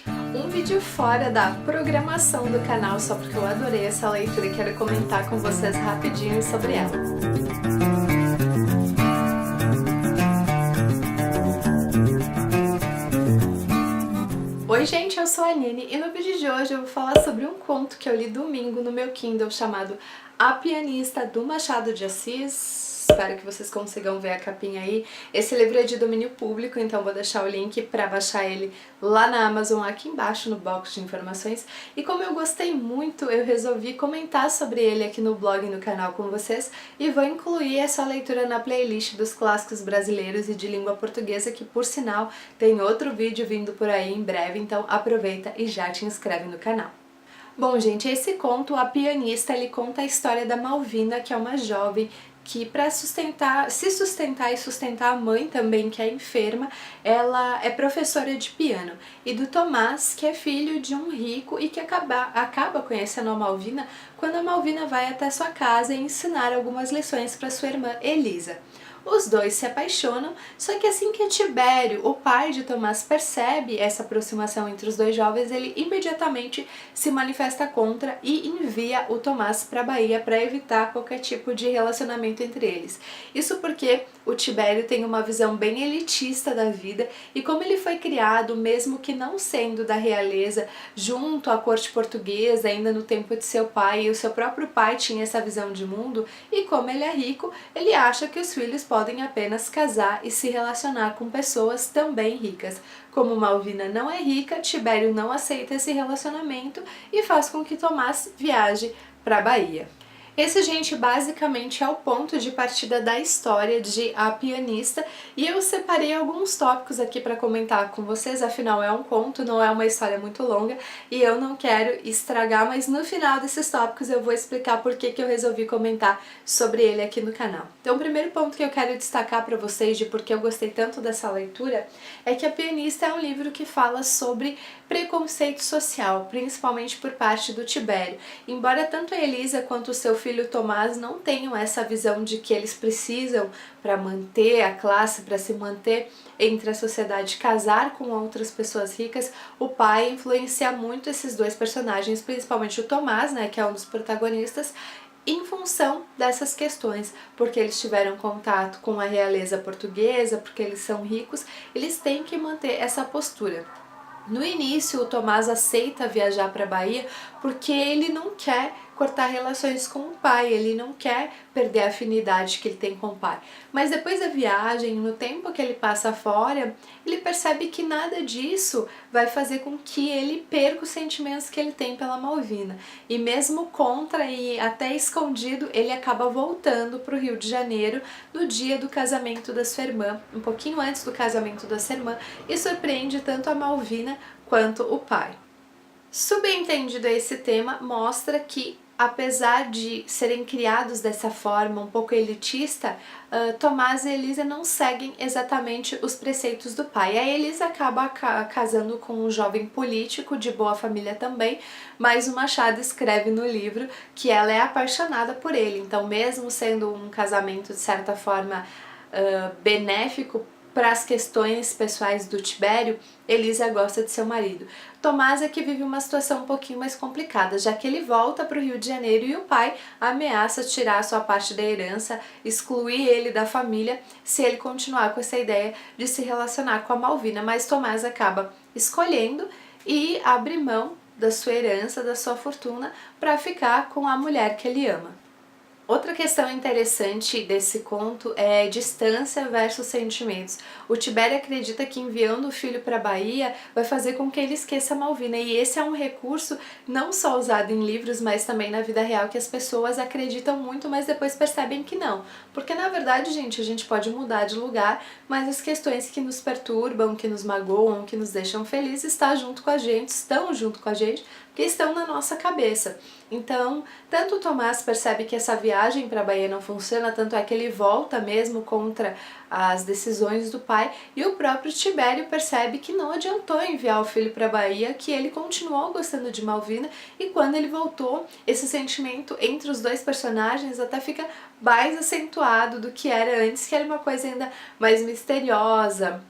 Um vídeo fora da programação do canal, só porque eu adorei essa leitura e quero comentar com vocês rapidinho sobre ela. Oi gente, eu sou a Aline e no vídeo de hoje eu vou falar sobre um conto que eu li domingo no meu Kindle chamado A Pianista, do Machado de Assis. Espero que vocês consigam ver a capinha aí. Esse livro é de domínio público, então vou deixar o link para baixar ele lá na Amazon, aqui embaixo no box de informações. E como eu gostei muito, eu resolvi comentar sobre ele aqui no blog e no canal com vocês e vou incluir essa leitura na playlist dos clássicos brasileiros e de língua portuguesa, que por sinal tem outro vídeo vindo por aí em breve, então aproveita e já te inscreve no canal. Bom, gente, esse conto, A Pianista, ele conta a história da Malvina, que é uma jovem que para se sustentar e sustentar a mãe também, que é enferma, ela é professora de piano. E do Tomás, que é filho de um rico e que acaba conhecendo a Malvina quando a Malvina vai até sua casa e ensinar algumas lições para sua irmã Elisa. Os dois se apaixonam, só que assim que Tibério, o pai de Tomás, percebe essa aproximação entre os dois jovens, ele imediatamente se manifesta contra e envia o Tomás para a Bahia para evitar qualquer tipo de relacionamento entre eles. Isso porque o Tibério tem uma visão bem elitista da vida e como ele foi criado, mesmo que não sendo da realeza, junto à corte portuguesa, ainda no tempo de seu pai, e o seu próprio pai tinha essa visão de mundo, e como ele é rico, ele acha que os filhos podem apenas casar e se relacionar com pessoas também ricas. Como Malvina não é rica, Tibério não aceita esse relacionamento e faz com que Tomás viaje para a Bahia. Esse, gente, basicamente é o ponto de partida da história de A Pianista, e eu separei alguns tópicos aqui para comentar com vocês, afinal é um conto, não é uma história muito longa e eu não quero estragar, mas no final desses tópicos eu vou explicar por que eu resolvi comentar sobre ele aqui no canal. Então o primeiro ponto que eu quero destacar para vocês de por que eu gostei tanto dessa leitura é que A Pianista é um livro que fala sobre preconceito social, principalmente por parte do Tibério. Embora tanto a Elisa quanto o seu filho Tomás não tenham essa visão de que eles precisam, para manter a classe, para se manter entre a sociedade, casar com outras pessoas ricas, o pai influencia muito esses dois personagens, principalmente o Tomás, né, que é um dos protagonistas, em função dessas questões, porque eles tiveram contato com a realeza portuguesa, porque eles são ricos, eles têm que manter essa postura. No início, o Tomás aceita viajar para a Bahia porque ele não quer cortar relações com o pai, ele não quer perder a afinidade que ele tem com o pai. Mas depois da viagem, no tempo que ele passa fora, ele percebe que nada disso vai fazer com que ele perca os sentimentos que ele tem pela Malvina. E mesmo contra e até escondido, ele acaba voltando para o Rio de Janeiro no dia do casamento da sua irmã, um pouquinho antes do casamento da sua irmã, e surpreende tanto a Malvina quanto o pai. Subentendido esse tema, mostra que, apesar de serem criados dessa forma um pouco elitista, Tomás e Elisa não seguem exatamente os preceitos do pai. A Elisa acaba casando com um jovem político de boa família também, mas o Machado escreve no livro que ela é apaixonada por ele. Então, mesmo sendo um casamento de certa forma benéfico para as questões pessoais do Tibério, Elisa gosta de seu marido. Tomás é que vive uma situação um pouquinho mais complicada, já que ele volta para o Rio de Janeiro e o pai ameaça tirar a sua parte da herança, excluir ele da família, se ele continuar com essa ideia de se relacionar com a Malvina, mas Tomás acaba escolhendo e abre mão da sua herança, da sua fortuna, para ficar com a mulher que ele ama. Outra questão interessante desse conto é distância versus sentimentos. O Tibério acredita que enviando o filho para a Bahia vai fazer com que ele esqueça a Malvina, e esse é um recurso não só usado em livros, mas também na vida real, que as pessoas acreditam muito, mas depois percebem que não. Porque na verdade, gente, a gente pode mudar de lugar, mas as questões que nos perturbam, que nos magoam, que nos deixam felizes, estão junto com a gente, que estão na nossa cabeça. Então, tanto o Tomás percebe que essa viagem para a Bahia não funciona, tanto é que ele volta mesmo contra as decisões do pai, e o próprio Tibério percebe que não adiantou enviar o filho para a Bahia, que ele continuou gostando de Malvina, e quando ele voltou, esse sentimento entre os dois personagens até fica mais acentuado do que era antes, que era uma coisa ainda mais misteriosa,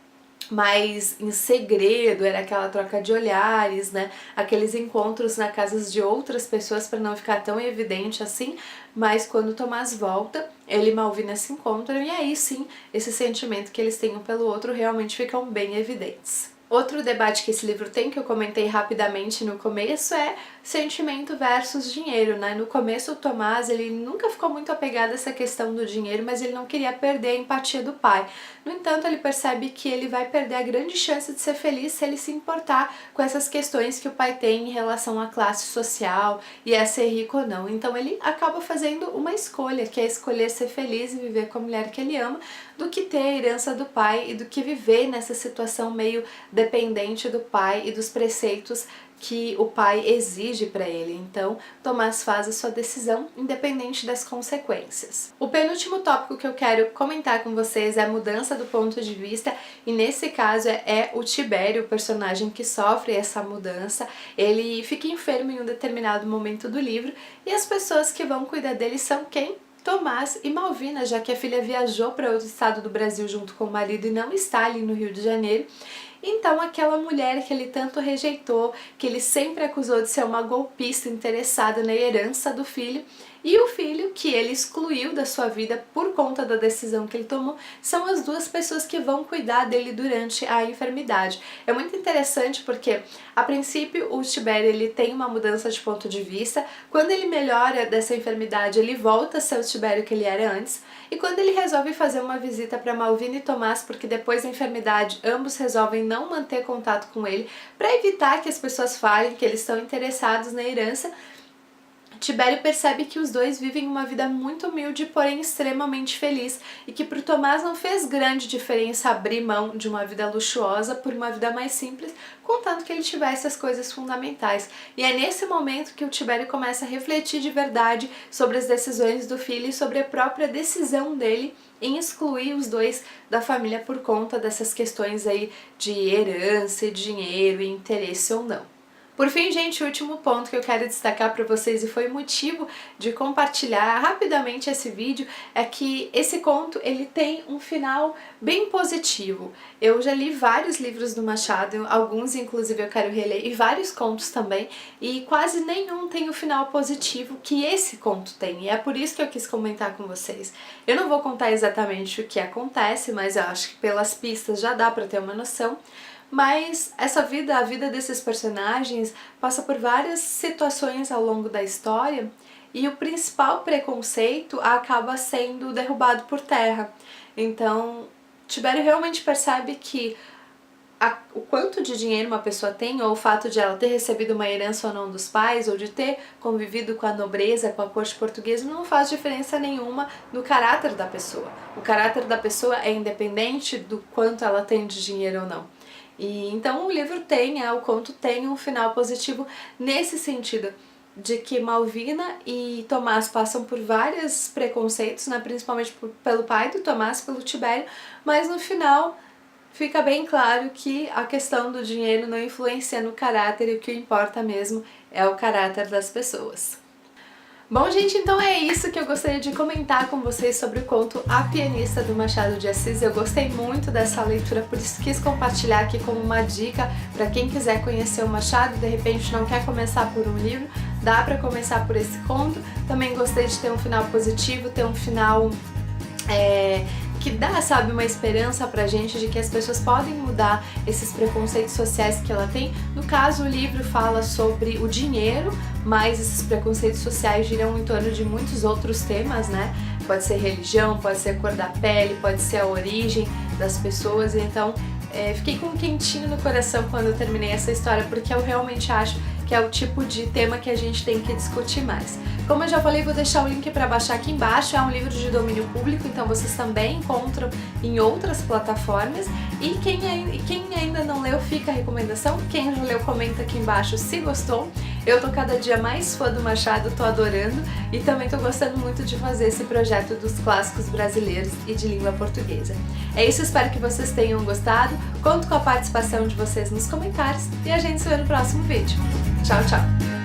mais em segredo, era aquela troca de olhares, né? Aqueles encontros na casa de outras pessoas para não ficar tão evidente assim, mas quando Tomás volta, ele e Malvina se encontram e aí sim, esse sentimento que eles têm um pelo outro realmente ficam bem evidentes. Outro debate que esse livro tem, que eu comentei rapidamente no começo, é sentimento versus dinheiro, né? No começo o Tomás, ele nunca ficou muito apegado a essa questão do dinheiro, mas ele não queria perder a empatia do pai. No entanto, ele percebe que ele vai perder a grande chance de ser feliz se ele se importar com essas questões que o pai tem em relação à classe social e a ser rico ou não. Então ele acaba fazendo uma escolha, que é escolher ser feliz e viver com a mulher que ele ama, do que ter a herança do pai e do que viver nessa situação meio dependente do pai e dos preceitos que o pai exige para ele. Então, Tomás faz a sua decisão independente das consequências. O penúltimo tópico que eu quero comentar com vocês é a mudança do ponto de vista, e nesse caso é o Tibério, o personagem que sofre essa mudança. Ele fica enfermo em um determinado momento do livro e as pessoas que vão cuidar dele são quem? Tomás e Malvina, já que a filha viajou para outro estado do Brasil junto com o marido e não está ali no Rio de Janeiro. Então aquela mulher que ele tanto rejeitou, que ele sempre acusou de ser uma golpista interessada na herança do filho, e o filho que ele excluiu da sua vida por conta da decisão que ele tomou, são as duas pessoas que vão cuidar dele durante a enfermidade. É muito interessante porque, a princípio, o Tibério ele tem uma mudança de ponto de vista. Quando ele melhora dessa enfermidade, ele volta a ser o Tibério que ele era antes. E quando ele resolve fazer uma visita para Malvina e Tomás, porque depois da enfermidade ambos resolvem não manter contato com ele, para evitar que as pessoas falem que eles estão interessados na herança, Tibério percebe que os dois vivem uma vida muito humilde, porém extremamente feliz, e que para o Tomás não fez grande diferença abrir mão de uma vida luxuosa por uma vida mais simples, contanto que ele tivesse as coisas fundamentais. E é nesse momento que o Tibério começa a refletir de verdade sobre as decisões do filho e sobre a própria decisão dele em excluir os dois da família por conta dessas questões aí de herança, dinheiro e interesse ou não. Por fim, gente, o último ponto que eu quero destacar para vocês, e foi motivo de compartilhar rapidamente esse vídeo, é que esse conto ele tem um final bem positivo. Eu já li vários livros do Machado, alguns inclusive eu quero reler, e vários contos também, e quase nenhum tem o final positivo que esse conto tem, e é por isso que eu quis comentar com vocês. Eu não vou contar exatamente o que acontece, mas eu acho que pelas pistas já dá para ter uma noção. Mas essa vida, a vida desses personagens passa por várias situações ao longo da história e o principal preconceito acaba sendo derrubado por terra. Então, Tibério realmente percebe que o quanto de dinheiro uma pessoa tem, ou o fato de ela ter recebido uma herança ou não dos pais, ou de ter convivido com a nobreza, com a corte portuguesa, não faz diferença nenhuma no caráter da pessoa. O caráter da pessoa é independente do quanto ela tem de dinheiro ou não. E então o livro tem, o conto tem um final positivo nesse sentido, de que Malvina e Tomás passam por vários preconceitos, né, principalmente pelo pai do Tomás, pelo Tibério, mas no final fica bem claro que a questão do dinheiro não influencia no caráter e o que importa mesmo é o caráter das pessoas. Bom, gente, então é isso que eu gostaria de comentar com vocês sobre o conto A Pianista, do Machado de Assis. Eu gostei muito dessa leitura, por isso quis compartilhar aqui como uma dica para quem quiser conhecer o Machado, de repente não quer começar por um livro, dá para começar por esse conto. Também gostei de ter um final positivo, ter um final que dá, sabe, uma esperança pra gente de que as pessoas podem mudar esses preconceitos sociais que ela tem. No caso, o livro fala sobre o dinheiro, mas esses preconceitos sociais giram em torno de muitos outros temas, né? Pode ser religião, pode ser a cor da pele, pode ser a origem das pessoas. Então, fiquei com um quentinho no coração quando eu terminei essa história, porque eu realmente acho que é o tipo de tema que a gente tem que discutir mais. Como eu já falei, vou deixar o link para baixar aqui embaixo. É um livro de domínio público, então vocês também encontram em outras plataformas. E quem ainda não leu, fica a recomendação. Quem já leu, comenta aqui embaixo se gostou. Eu tô cada dia mais fã do Machado, tô adorando, e também tô gostando muito de fazer esse projeto dos clássicos brasileiros e de língua portuguesa. É isso, espero que vocês tenham gostado. Conto com a participação de vocês nos comentários e a gente se vê no próximo vídeo. Tchau, tchau!